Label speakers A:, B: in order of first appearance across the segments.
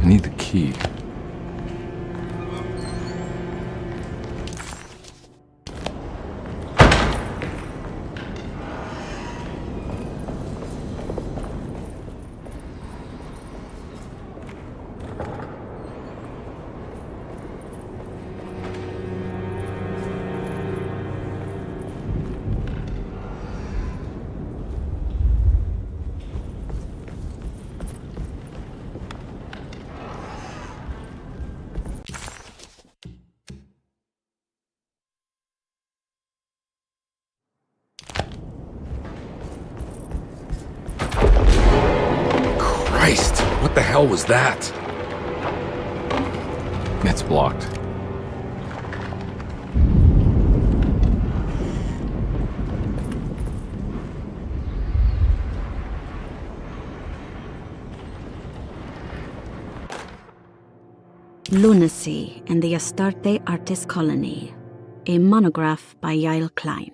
A: I need the key. Christ, what the hell was that? It's blocked.
B: Lunacy and the Astarte Artist Colony, a monograph by Yael Klein.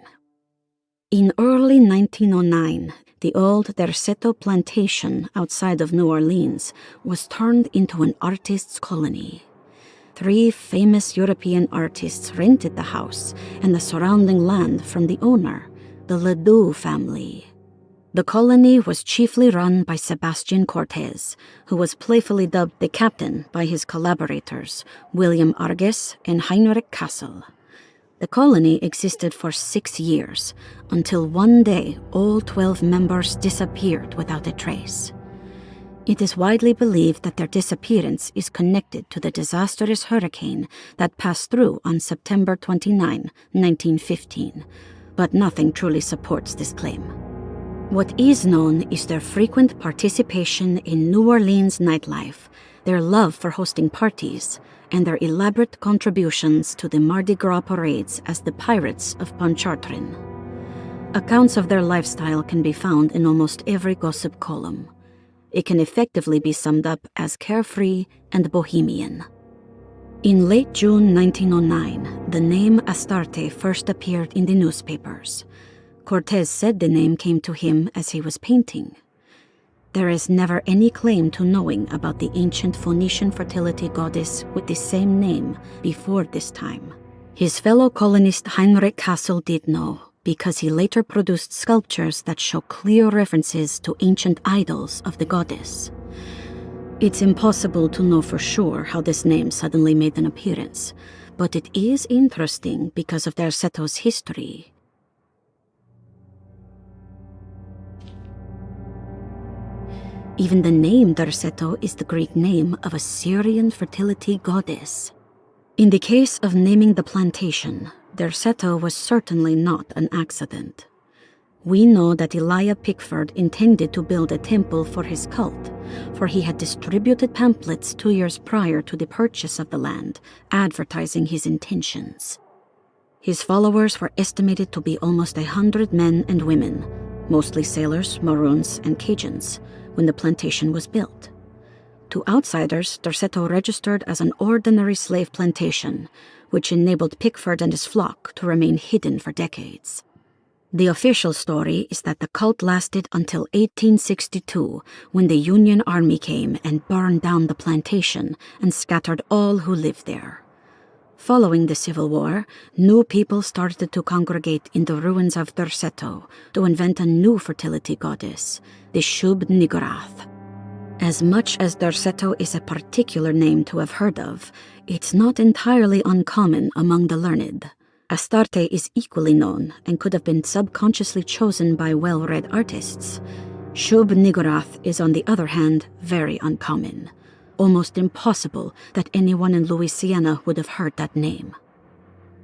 B: In early 1909, the old Derceto plantation outside of New Orleans was turned into an artist's colony. 3 famous European artists rented the house and the surrounding land from the owner, the Ledoux family. The colony was chiefly run by Sebastian Cortez, who was playfully dubbed the captain by his collaborators, William Arges and Heinrich Kassel. The colony existed for 6 years, until one day all 12 members disappeared without a trace. It is widely believed that their disappearance is connected to the disastrous hurricane that passed through on September 29, 1915, but nothing truly supports this claim. What is known is their frequent participation in New Orleans nightlife, their love for hosting parties, and their elaborate contributions to the Mardi Gras parades as the Pirates of Pontchartrain. Accounts of their lifestyle can be found in almost every gossip column. It can effectively be summed up as carefree and bohemian. In late June 1909, the name Astarte first appeared in the newspapers. Cortez said the name came to him as he was painting. There is never any claim to knowing about the ancient Phoenician fertility goddess with the same name before this time. His fellow colonist Heinrich Kassel did know, because he later produced sculptures that show clear references to ancient idols of the goddess. It's impossible to know for sure how this name suddenly made an appearance, but it is interesting because of Derceto's history. Even the name Derceto is the Greek name of a Syrian fertility goddess. In the case of naming the plantation, Derceto was certainly not an accident. We know that Elijah Pickford intended to build a temple for his cult, for he had distributed pamphlets 2 years prior to the purchase of the land, advertising his intentions. His followers were estimated to be almost 100 men and women, mostly sailors, Maroons, and Cajuns, when the plantation was built. To outsiders, Derceto registered as an ordinary slave plantation, which enabled Pickford and his flock to remain hidden for decades. The official story is that the cult lasted until 1862, when the Union Army came and burned down the plantation and scattered all who lived there. Following the Civil War, new people started to congregate in the ruins of Derceto to invent a new fertility goddess, the Shub-Niggurath. As much as Derceto is a particular name to have heard of, it's not entirely uncommon among the learned. Astarte is equally known and could have been subconsciously chosen by well-read artists. Shub-Niggurath is, on the other hand, very uncommon. Almost impossible that anyone in Louisiana would have heard that name.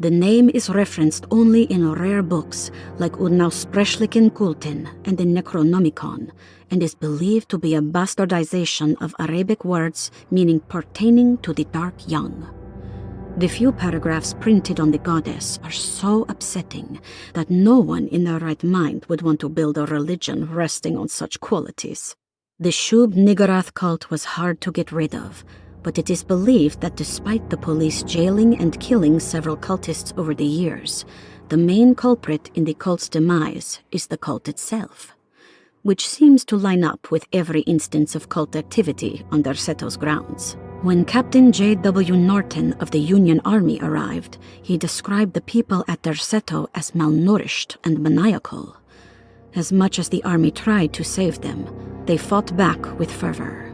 B: The name is referenced only in rare books like Unaussprechlichen Kulten and the Necronomicon, and is believed to be a bastardization of Arabic words meaning pertaining to the dark young. The few paragraphs printed on the goddess are so upsetting that no one in their right mind would want to build a religion resting on such qualities. The Shub-Niggurath cult was hard to get rid of, but it is believed that despite the police jailing and killing several cultists over the years, the main culprit in the cult's demise is the cult itself. which seems to line up with every instance of cult activity on Derseto's grounds. When Captain J.W. Norton of the Union Army arrived, he described the people at Derceto as malnourished and maniacal. As much as the army tried to save them, they fought back with fervor,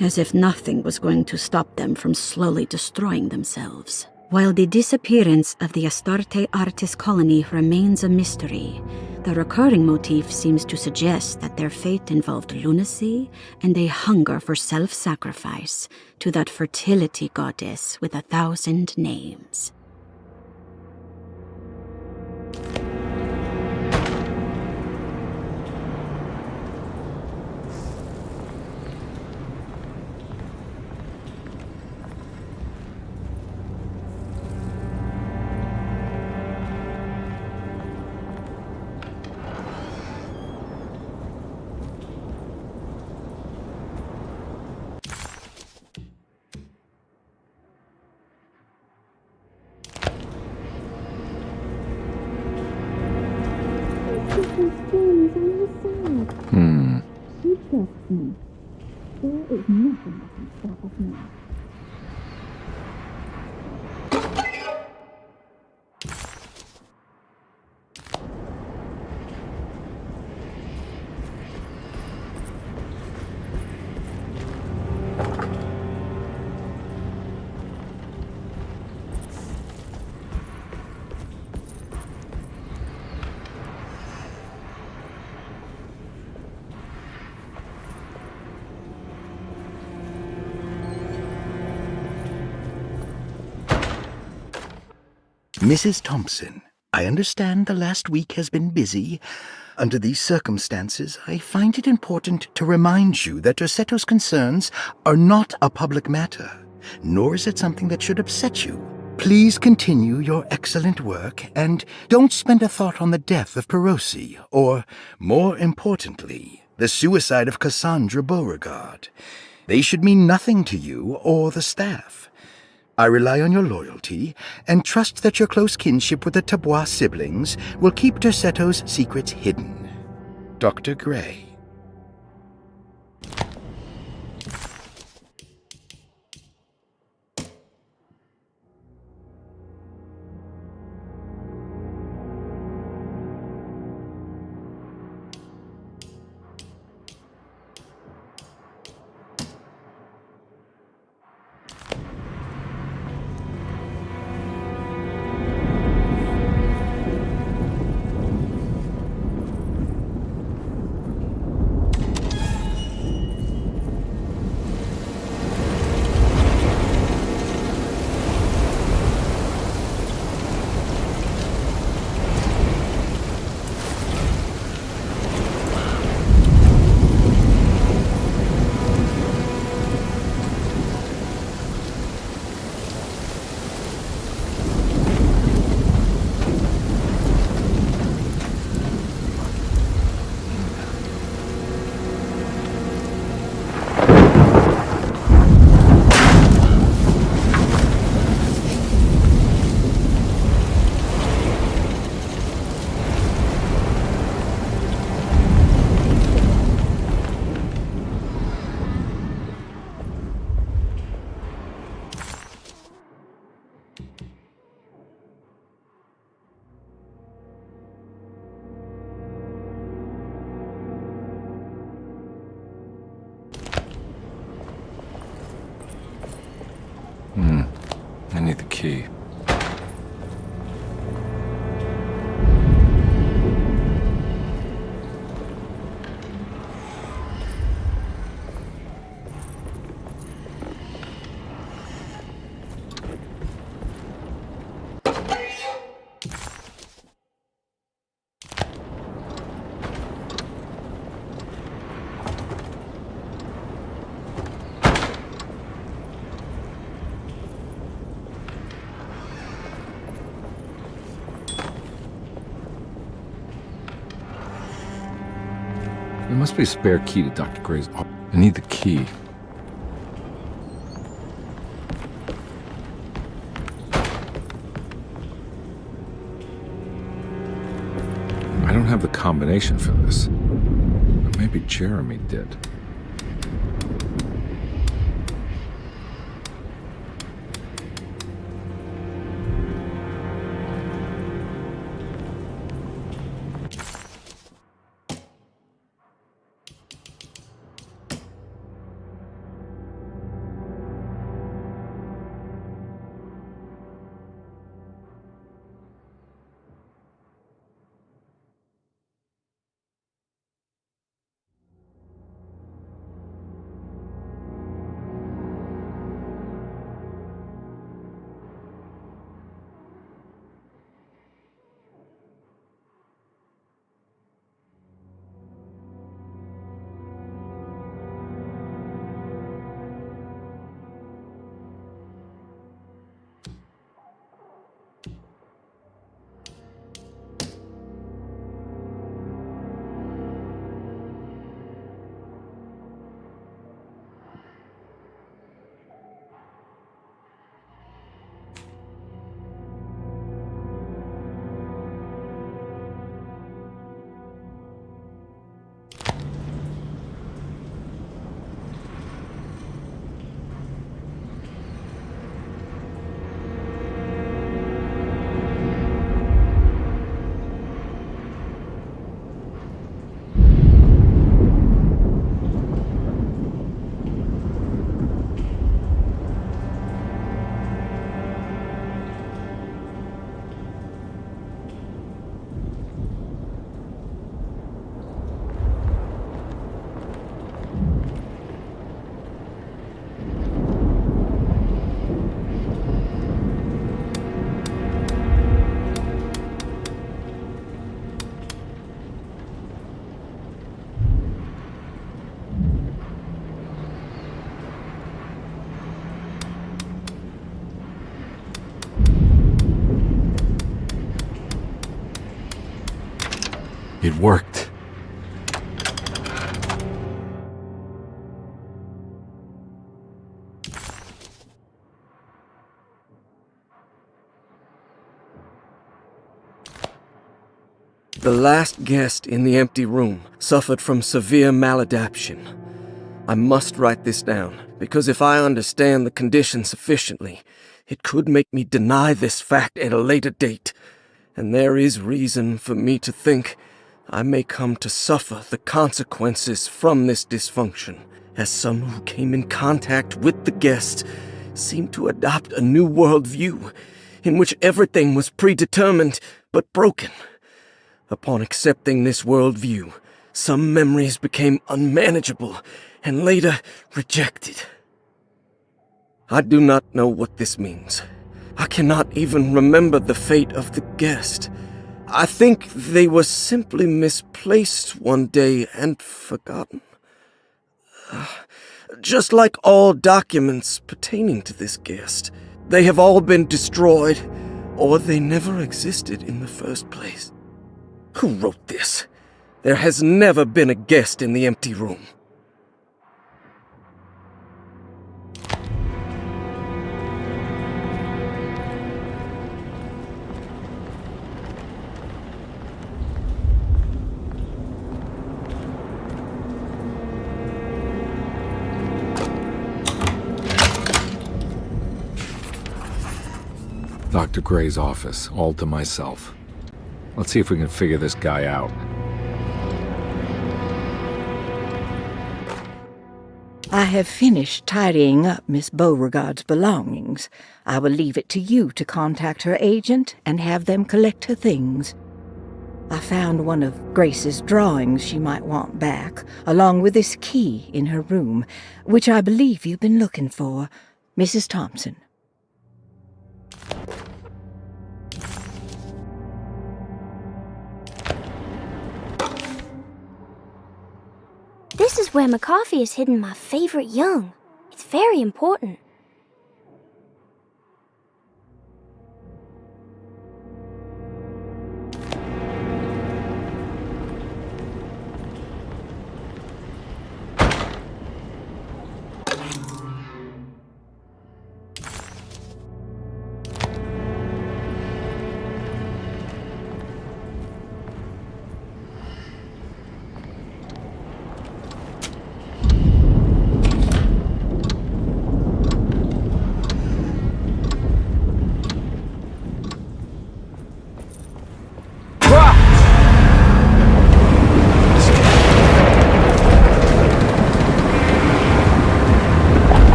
B: as if nothing was going to stop them from slowly destroying themselves. While the disappearance of the Astarte Artis colony remains a mystery, the recurring motif seems to suggest that their fate involved lunacy and a hunger for self-sacrifice to that fertility goddess with 1,000 names.
C: She trusts me. There is nothing that can stop us now.
D: Mrs. Thompson, I understand the last week has been busy. Under these circumstances, I find it important to remind you that Derseto's concerns are not a public matter, nor is it something that should upset you. Please continue your excellent work, and don't spend a thought on the death of Perosi, or, more importantly, the suicide of Cassandra Beauregard. They should mean nothing to you or the staff. I rely on your loyalty, and trust that your close kinship with the Tabois siblings will keep Derseto's secrets hidden. Dr. Gray.
A: I need the key. There must be a spare key to Dr. Gray's office. I need the key. I don't have the combination for this. But Maybe Jeremy did. It worked.
E: The last guest in the empty room suffered from severe maladaptation. I must write this down, because if I understand the condition sufficiently, it could make me deny this fact at a later date, and there is reason for me to think I may come to suffer the consequences from this dysfunction, as some who came in contact with the guest seemed to adopt a new worldview in which everything was predetermined but broken. Upon accepting this worldview, some memories became unmanageable and later rejected. I do not know what this means. I cannot even remember the fate of the guest. I think they were simply misplaced one day and forgotten. Just like all documents pertaining to this guest, they have all been destroyed, or they never existed in the first place. Who wrote this? There has never been a guest in the empty room.
A: Dr. Gray's office, all to myself. Let's see if we can figure this guy out.
F: I have finished tidying up Miss Beauregard's belongings. I will leave it to you to contact her agent and have them collect her things. I found one of Grace's drawings she might want back, along with this key in her room, which I believe you've been looking for, Mrs. Thompson.
C: This is where McCarthy has hidden my favorite young. It's very important.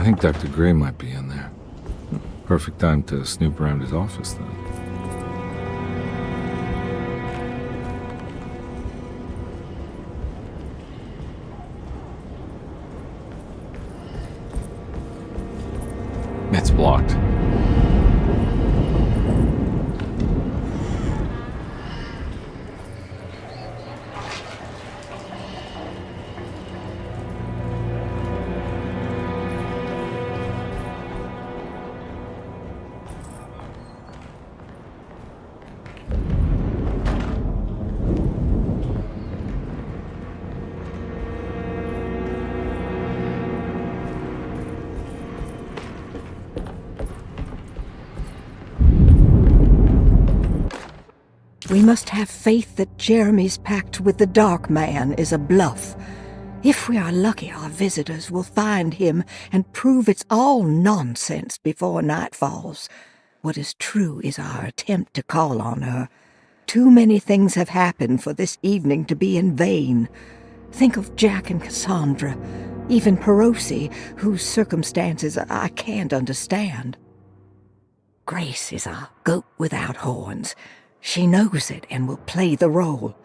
A: I think Dr. Gray might be in there. Perfect time to snoop around his office, then. It's blocked.
F: We must have faith that Jeremy's pact with the Dark Man is a bluff. If we are lucky, our visitors will find him and prove it's all nonsense before night falls. What is true is our attempt to call on her. Too many things have happened for this evening to be in vain. Think of Jack and Cassandra, even Perosi, whose circumstances I can't understand. Grace is a goat without horns. She knows it and will play the role.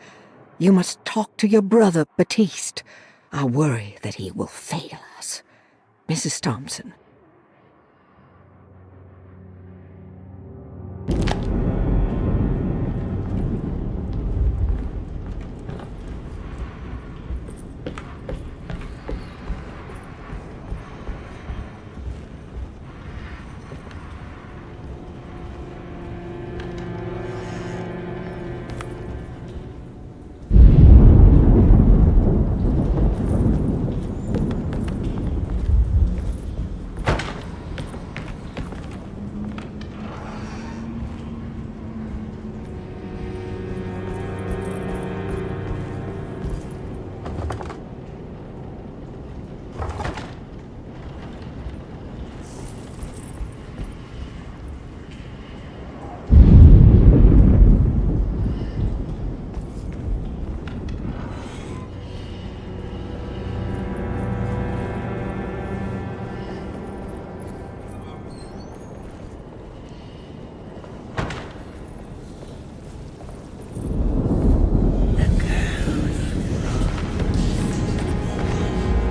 F: You must talk to your brother, Batiste. I worry that he will fail us. Mrs. Thompson.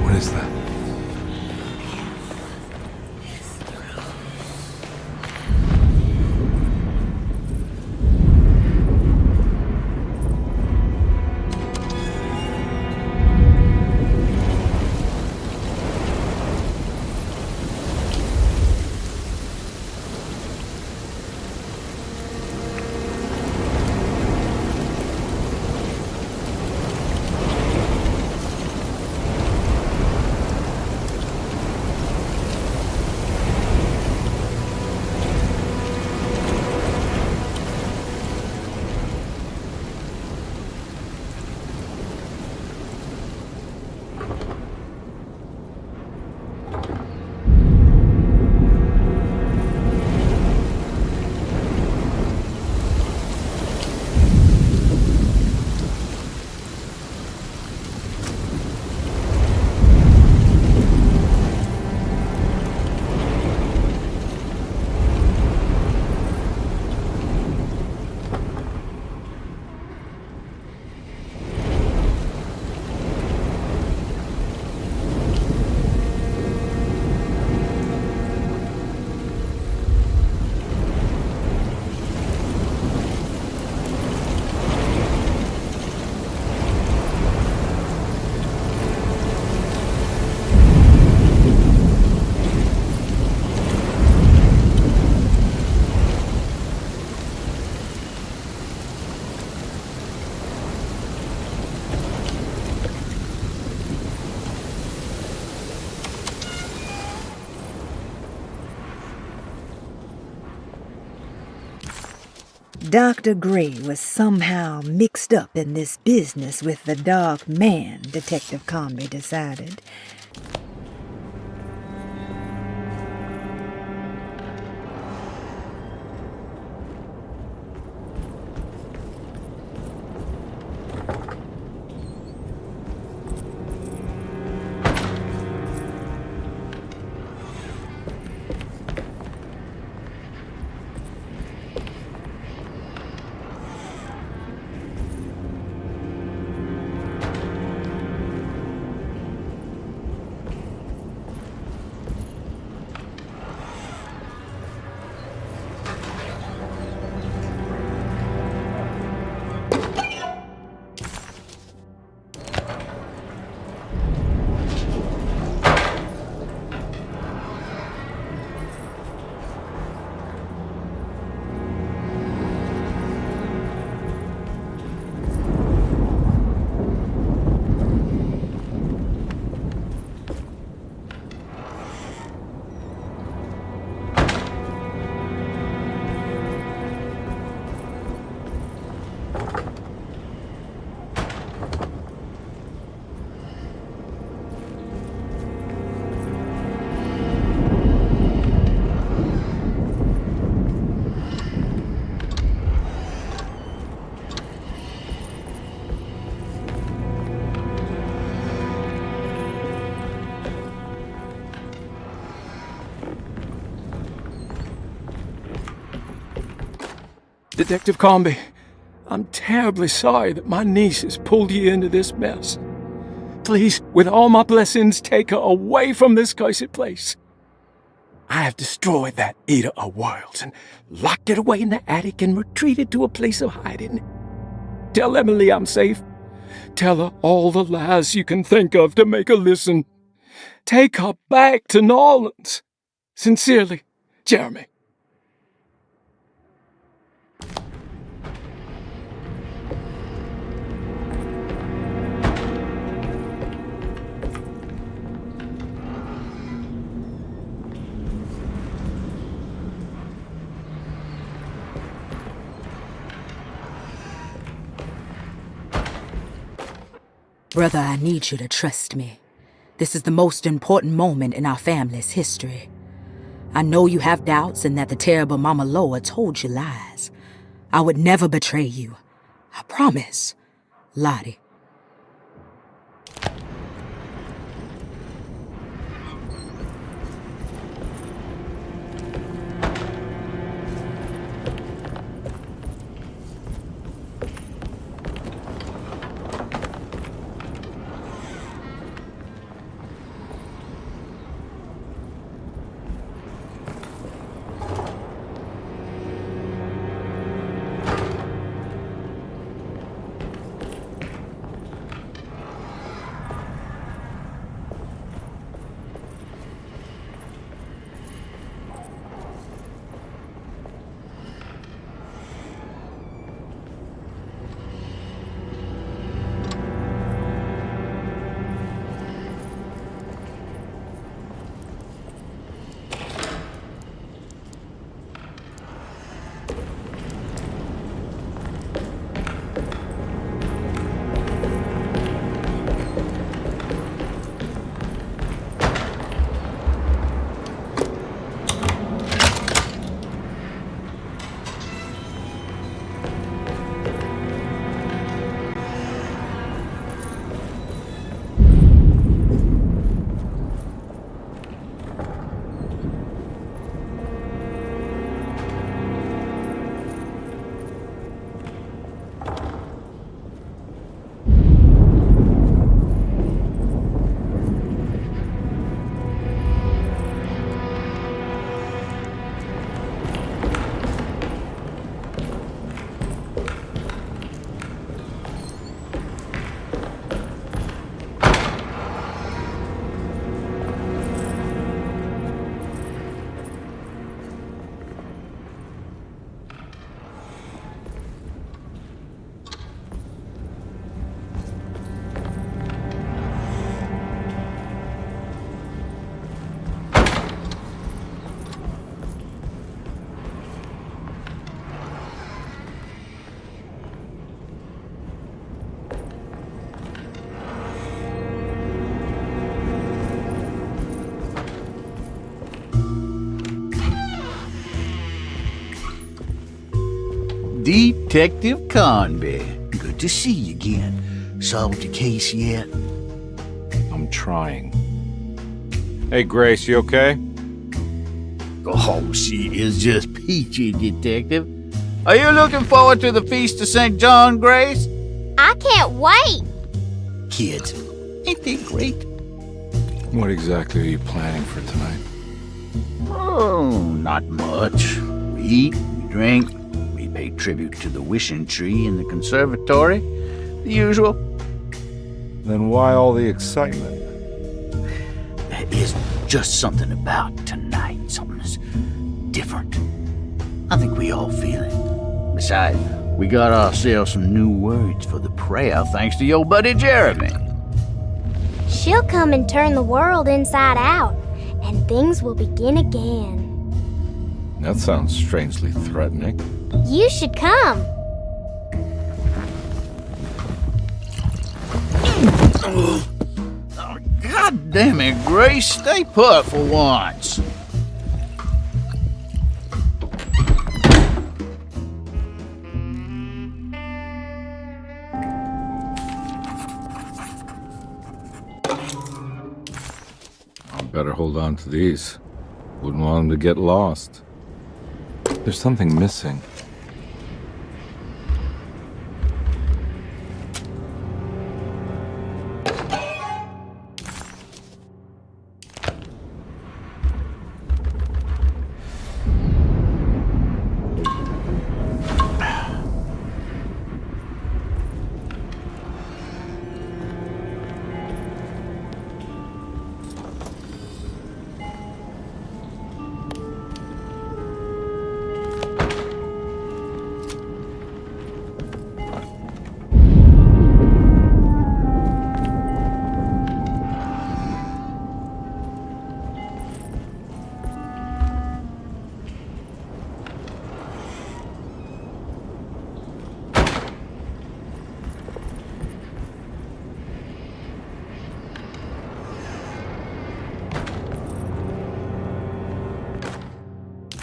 A: What is that?
F: Dr. Gray was somehow mixed up in this business with the Dark Man, Detective Conway decided.
G: Detective Comby, I'm terribly sorry that my niece has pulled you into this mess. Please, with all my blessings, take her away from this cursed place. I have destroyed that eater of worlds and locked it away in the attic and retreated to a place of hiding. Tell Emily I'm safe. Tell her all the lies you can think of to make her listen. Take her back to New Orleans. Sincerely, Jeremy.
H: Brother, I need you to trust me. This is the most important moment in our family's history. I know you have doubts and that the terrible Mama Loa told you lies. I would never betray you. I promise. Lottie.
I: Detective Conby. Good to see you again. Solved the case yet?
A: I'm trying. Hey, Grace, you okay?
I: Oh, she is just peachy, Detective. Are you looking forward to the Feast of St. John, Grace?
J: I can't wait!
I: Kids, ain't they great?
A: What exactly are you planning for tonight?
I: Oh, not much. We eat, we drink, we pay tribute to the wishing tree in the conservatory. The usual.
A: Then why all the excitement?
I: There is just something about tonight. Something's different. I think we all feel it. Besides, we got ourselves some new words for the prayer thanks to your buddy Jeremy.
J: She'll come and turn the world inside out, and things will begin again.
A: That sounds strangely threatening.
J: You should come.
I: Oh, God damn it, Grace. Stay put for once.
A: Better hold on to these. Wouldn't want them to get lost. There's something missing.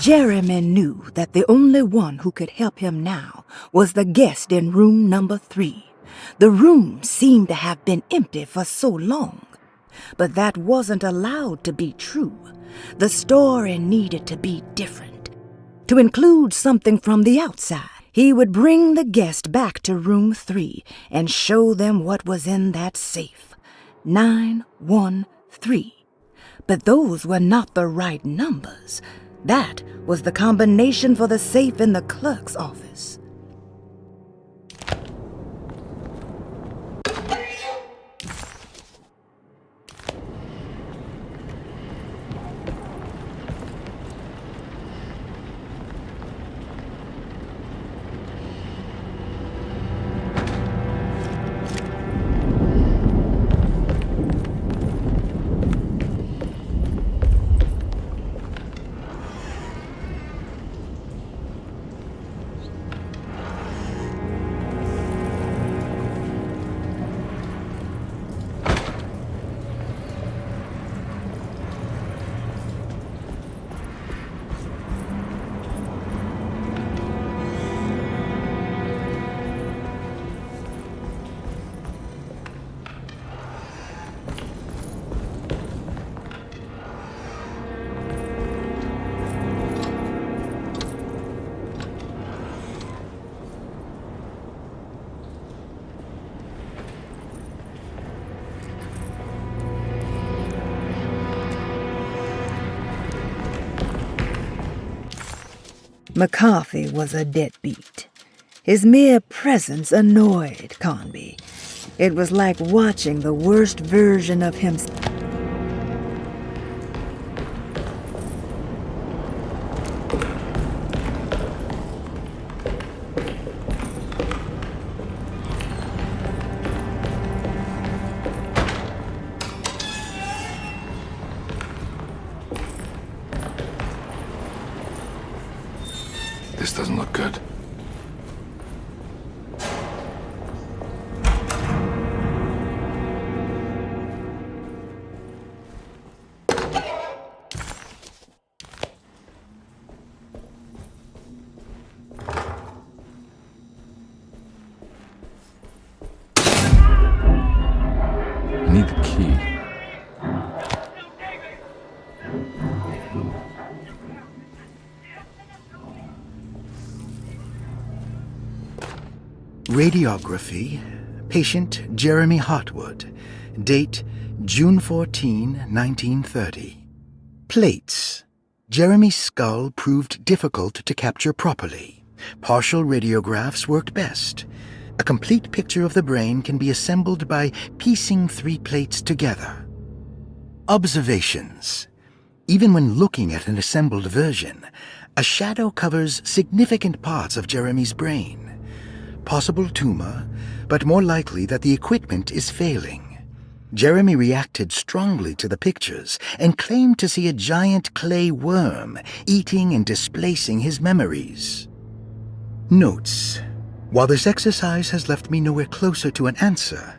F: Jeremy knew that the only one who could help him now was the guest in room number 3. The room seemed to have been empty for so long. But that wasn't allowed to be true. The story needed to be different. To include something from the outside, he would bring the guest back to room 3 and show them what was in that safe. 913. But those were not the right numbers. That was the combination for the safe in the clerk's office. McCarthy was a deadbeat. His mere presence annoyed Conby. It was like watching the worst version of himself.
A: This doesn't look good. I need the key.
D: Radiography. Patient Jeremy Hartwood. Date June 14, 1930. Plates. Jeremy's skull proved difficult to capture properly. Partial radiographs worked best. A complete picture of the brain can be assembled by piecing 3 plates together. Observations. Even when looking at an assembled version, a shadow covers significant parts of Jeremy's brain. Possible tumor, but more likely that the equipment is failing. Jeremy reacted strongly to the pictures and claimed to see a giant clay worm eating and displacing his memories. Notes. While this exercise has left me nowhere closer to an answer,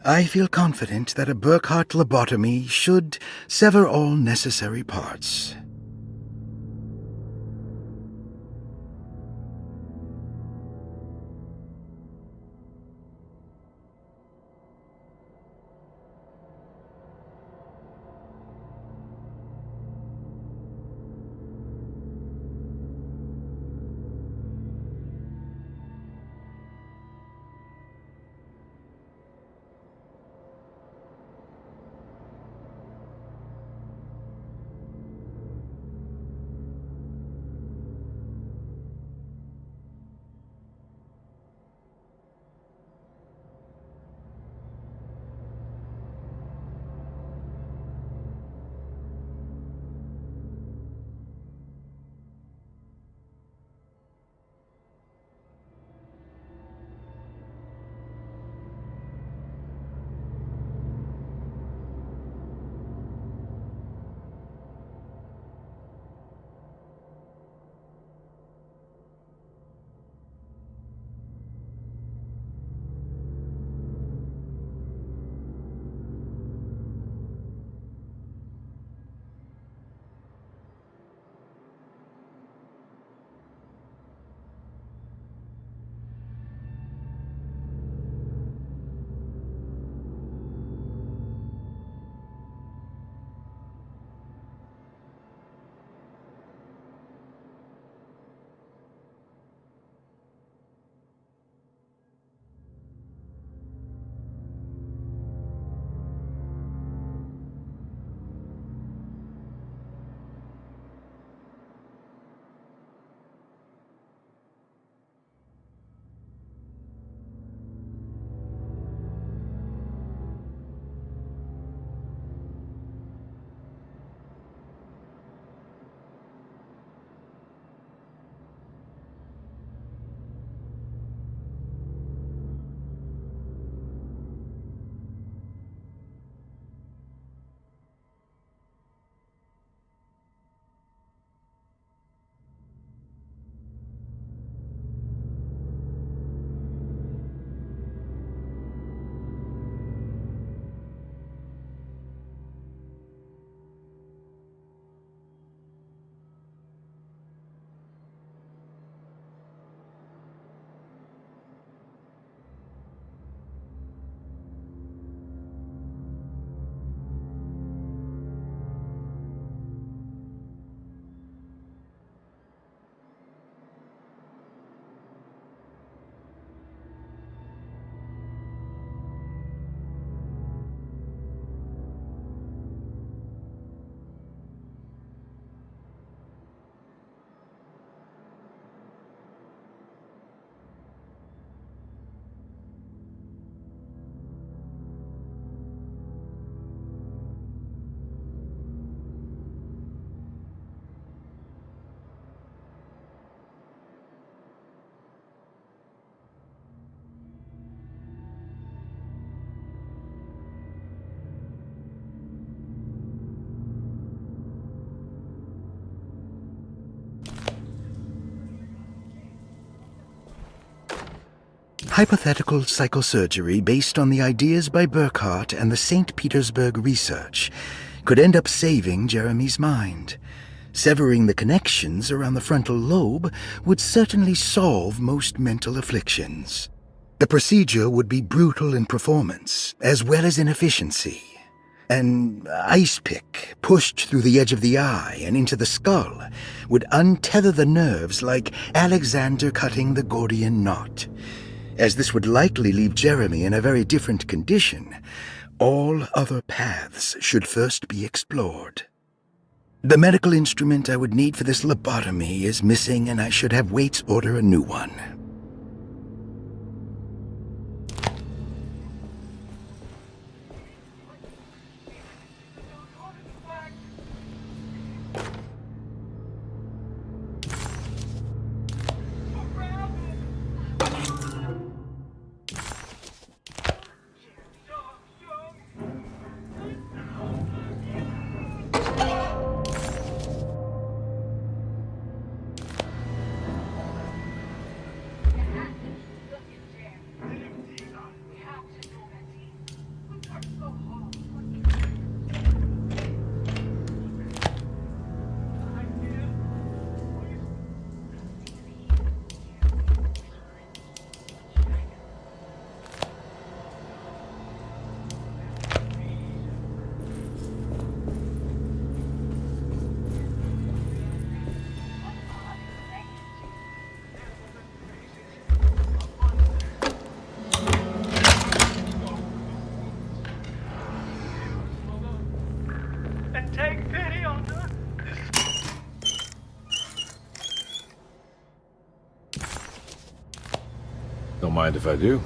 D: I feel confident that a Burkhardt lobotomy should sever all necessary parts. hypothetical psychosurgery based on the ideas by Burckhardt and the St. Petersburg research could end up saving Jeremy's mind. Severing the connections around the frontal lobe would certainly solve most mental afflictions. The procedure would be brutal in performance, as well as in efficiency. An ice pick pushed through the edge of the eye and into the skull would untether the nerves like Alexander cutting the Gordian knot. As this would likely leave Jeremy in a very different condition, all other paths should first be explored. The medical instrument I would need for this lobotomy is missing, and I should have Waits order a new one.
A: Don't mind if I do.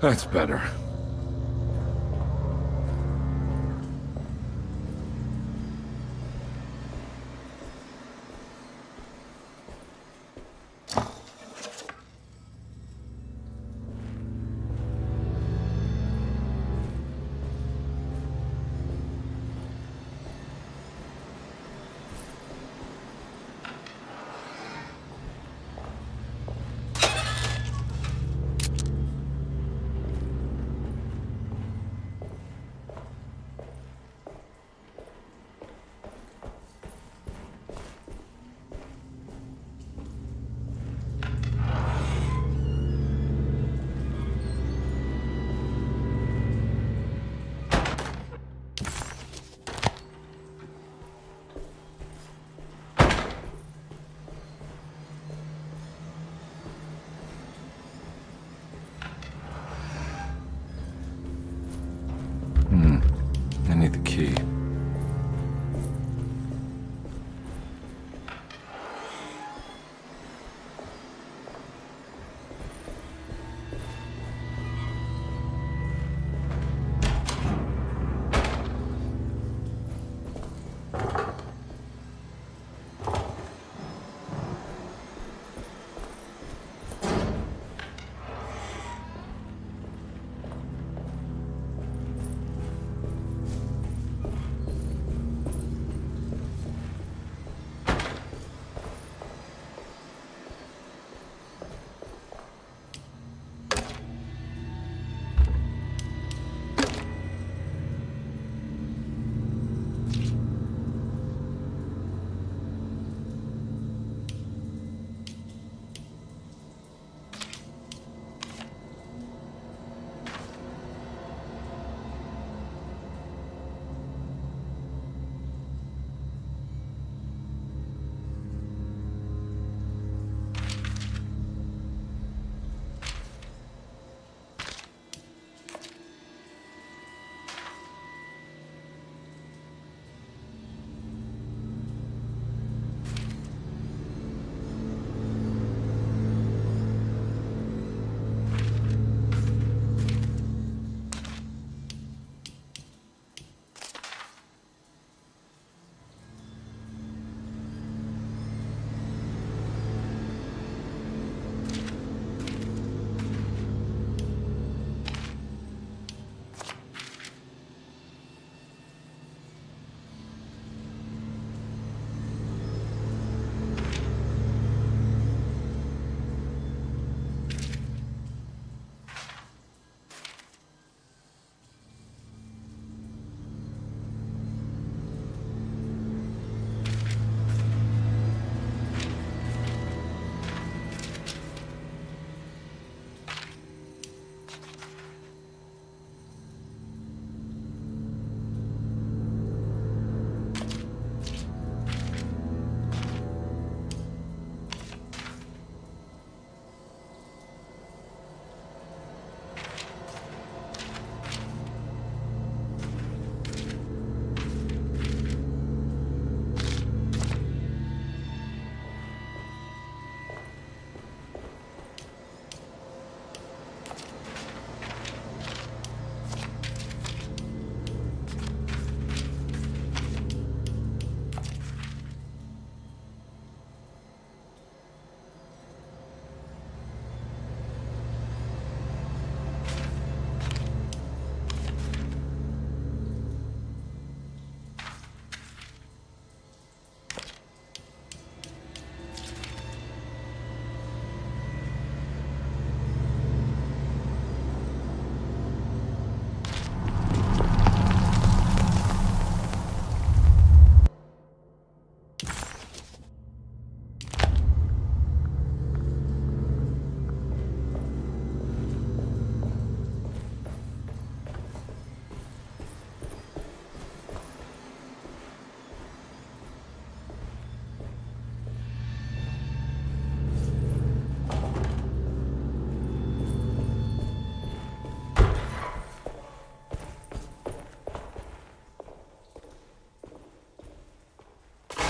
A: That's better. I need the key.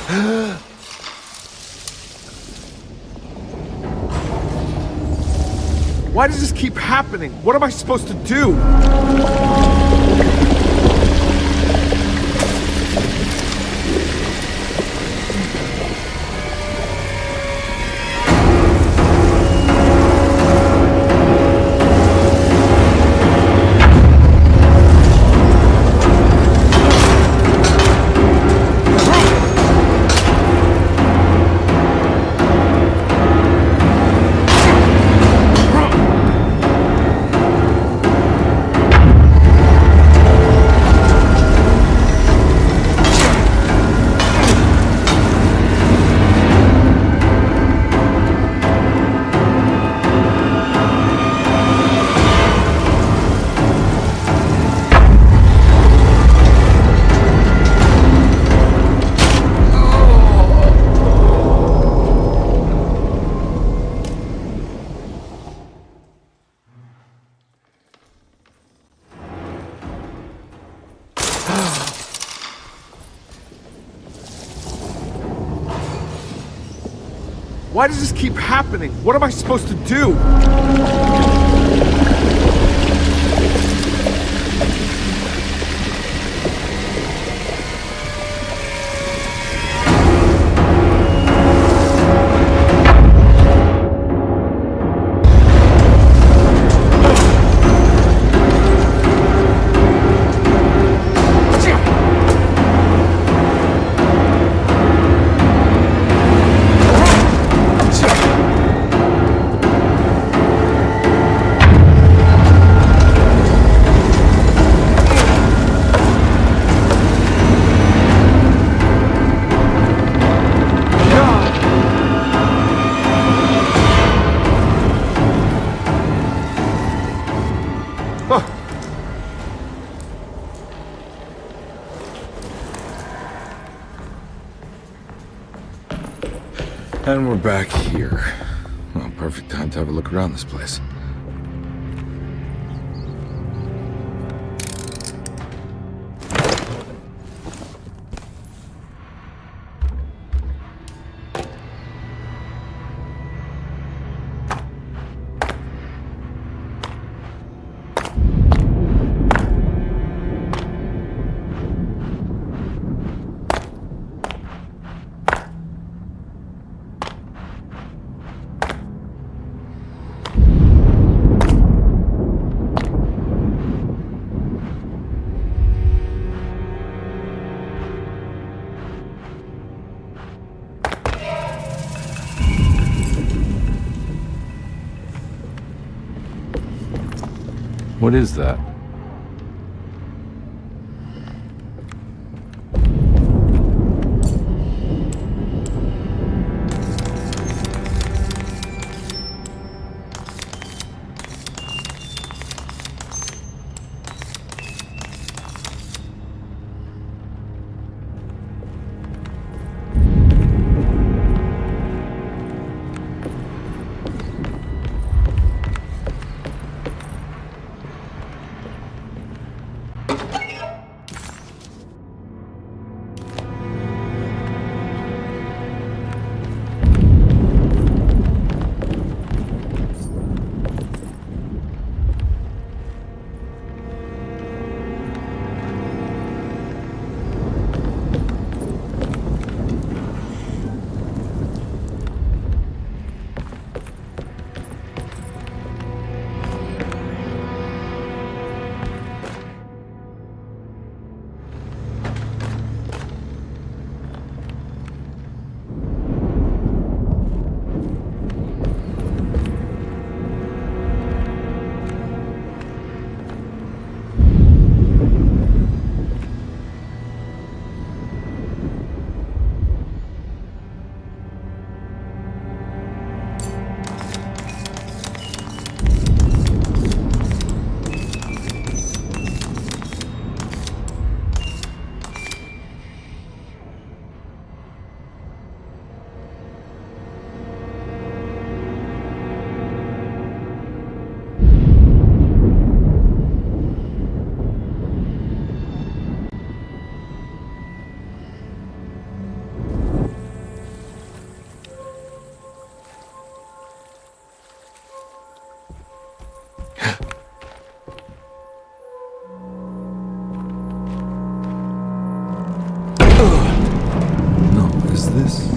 K: Why does this keep happening? What am I supposed to do? Why does this keep happening? What am I supposed to do?
A: And we're back here. Well, perfect time to have a look around this place. What is that? this?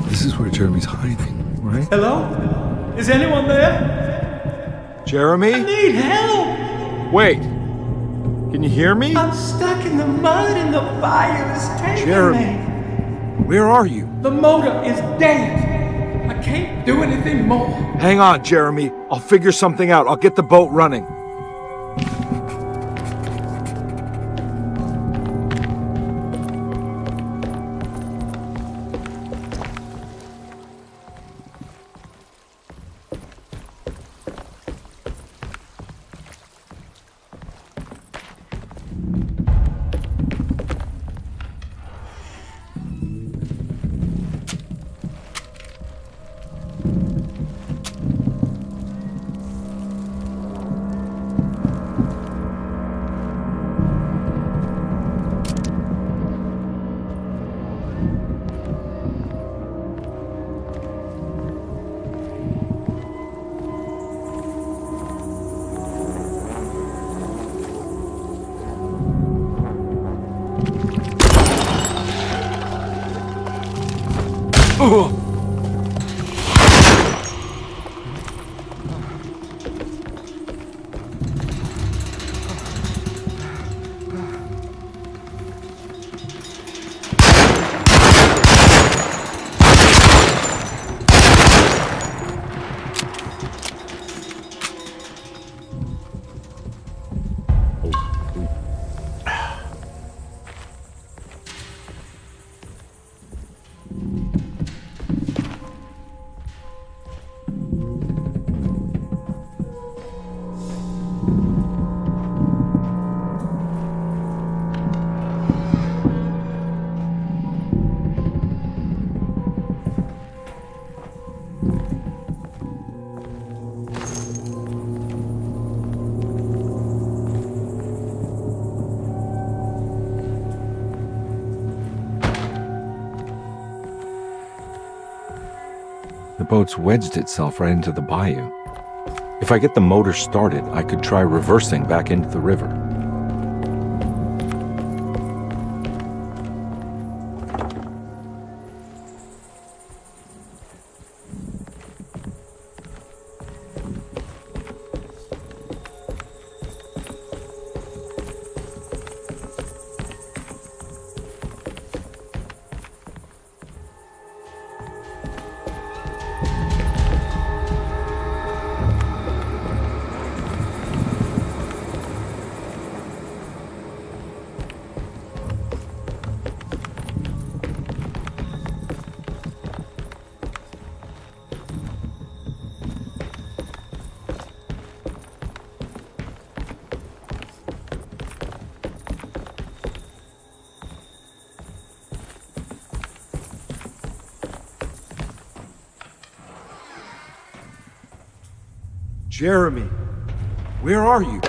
A: This is where Jeremy's hiding, right?
G: Hello? Is anyone there?
K: Jeremy?
G: I need help!
K: Wait. Can you hear me?
G: I'm stuck in the mud and the fire is taking
K: Jeremy.
G: me.
K: Where are you?
G: The motor is dead. I can't do anything more.
K: Hang on, Jeremy. I'll figure something out. I'll get the boat running.
A: The boat's wedged itself right into the bayou. If I get the motor started, I could try reversing back into the river.
K: Jeremy, where are you?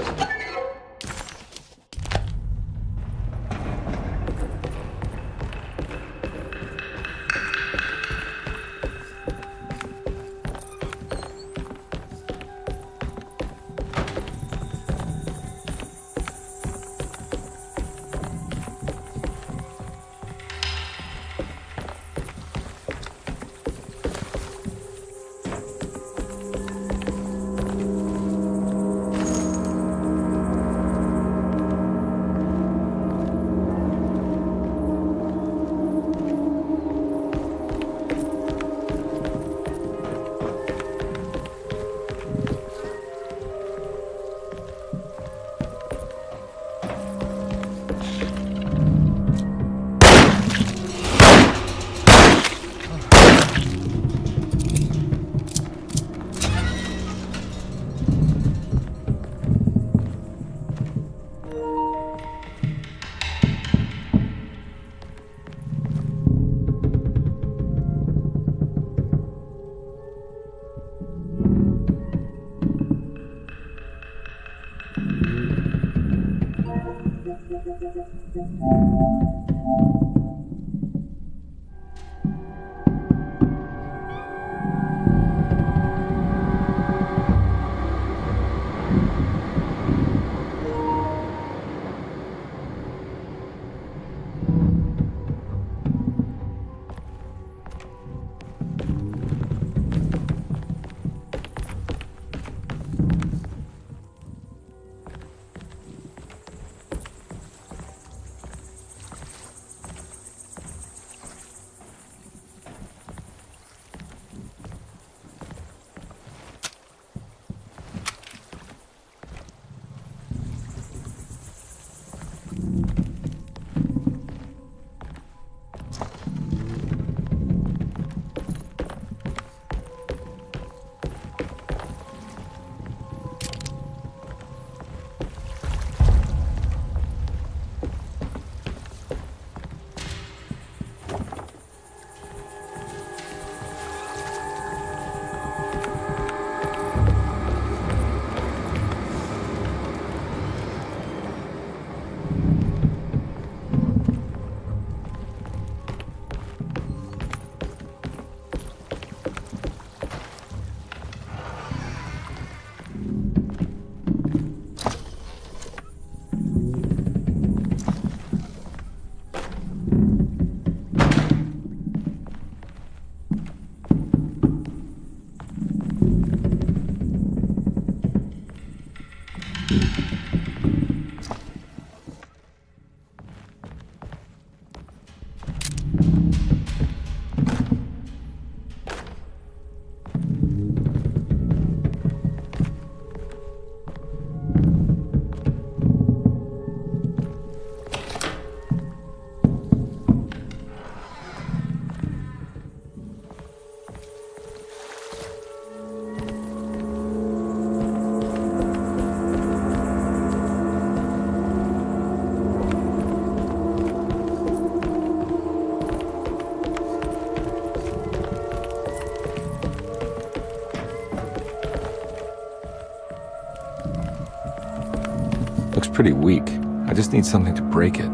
A: pretty weak. I just need something to break it.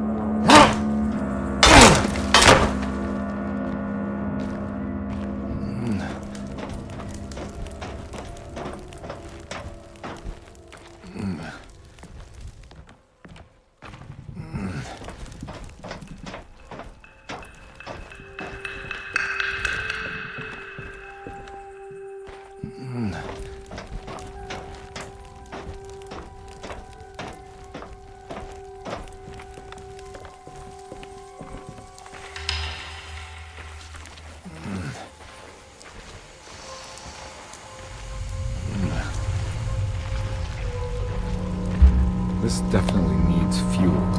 A: This definitely needs fuel.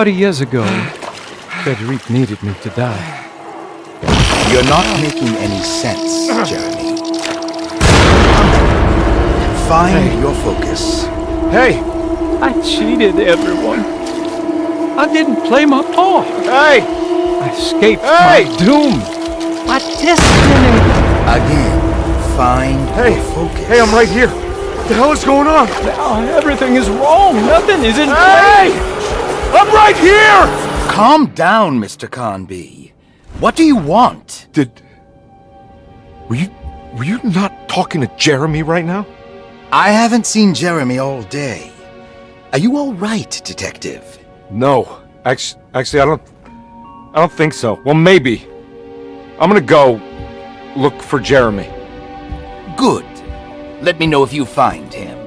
G: 30 years ago, Frederic needed me to die.
D: You're not making any sense, Jeremy. Find your focus.
G: Hey! I cheated everyone. I didn't play my part.
K: Hey!
G: I escaped
K: Hey!
G: my doom. My destiny.
D: Again. find
K: Hey,
D: your focus.
K: hey, I'm right here. What the hell is going on?
G: Everything is wrong. Nothing is in
K: Hey! I'm right here!
D: Calm down, Mr. Conby. What do you want?
A: Were you not talking to Jeremy right now?
D: I haven't seen Jeremy all day. Are you all right, Detective?
A: No. Actually, I don't think so. Well, maybe. I'm gonna go look for Jeremy.
D: Good. Let me know if you find him.